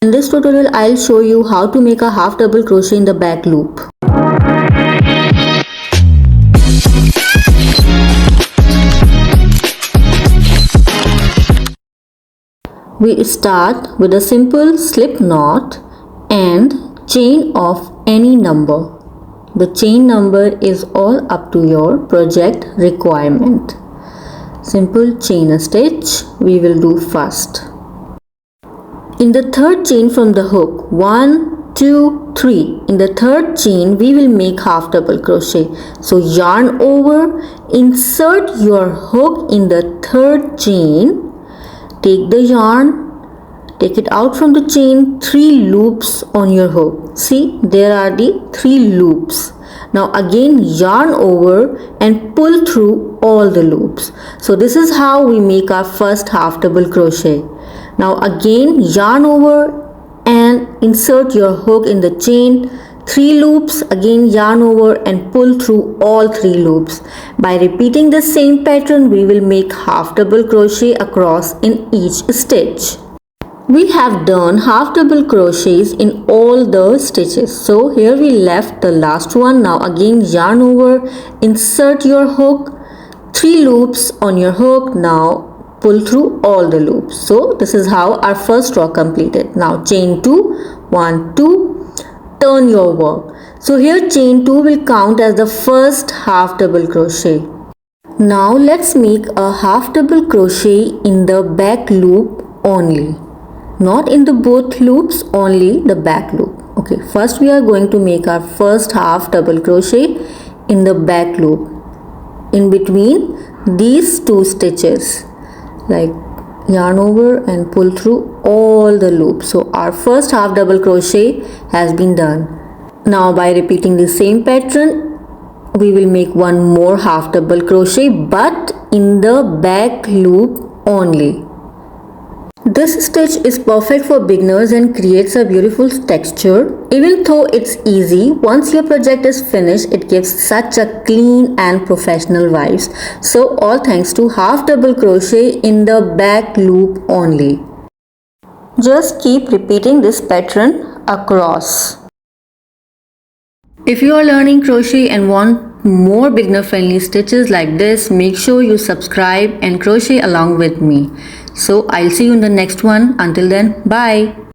In this tutorial, I'll show you how to make a half double crochet in the back loop. We start with a simple slip knot and chain of any number. The chain number is all up to your project requirement. Simple chain a stitch we will do first. In the third chain from the hook, 1, 2, 3. In the third chain we will make half double crochet. So yarn over, insert your hook in the third chain. Take the yarn, take it out from the chain, 3 loops on your hook. See, there are the 3 loops. Now again yarn over and pull through all the loops. So this is how we make our first half double crochet. Now again yarn over and insert your hook in the chain, 3 loops, again yarn over and pull through all 3 loops. By repeating the same pattern, we will make half double crochet across in each stitch. We have done half double crochets in all the stitches. So here we left the last one. Now again yarn over, insert your hook, 3 loops on your hook. Now pull through all the loops. So this is how our first row completed. Now chain 2, 1, 2, turn your work. So here chain 2 will count as the first half double crochet. Now let's make a half double crochet in the back loop only. Not in the both loops, only the back loop. Okay, first we are going to make our first half double crochet in the back loop in between these 2 stitches. Like yarn over and pull through all the loops. So our first half double crochet has been done. Now by repeating the same pattern, we will make one more half double crochet but in the back loop only. This stitch is perfect for beginners and creates a beautiful texture. Even though it's easy, once your project is finished, it gives such a clean and professional vibes. So all thanks to half double crochet in the back loop only. Just keep repeating this pattern across. If you are learning crochet and want more beginner friendly stitches like this, make sure you subscribe and crochet along with me. So I'll see you in the next one. Until then, bye.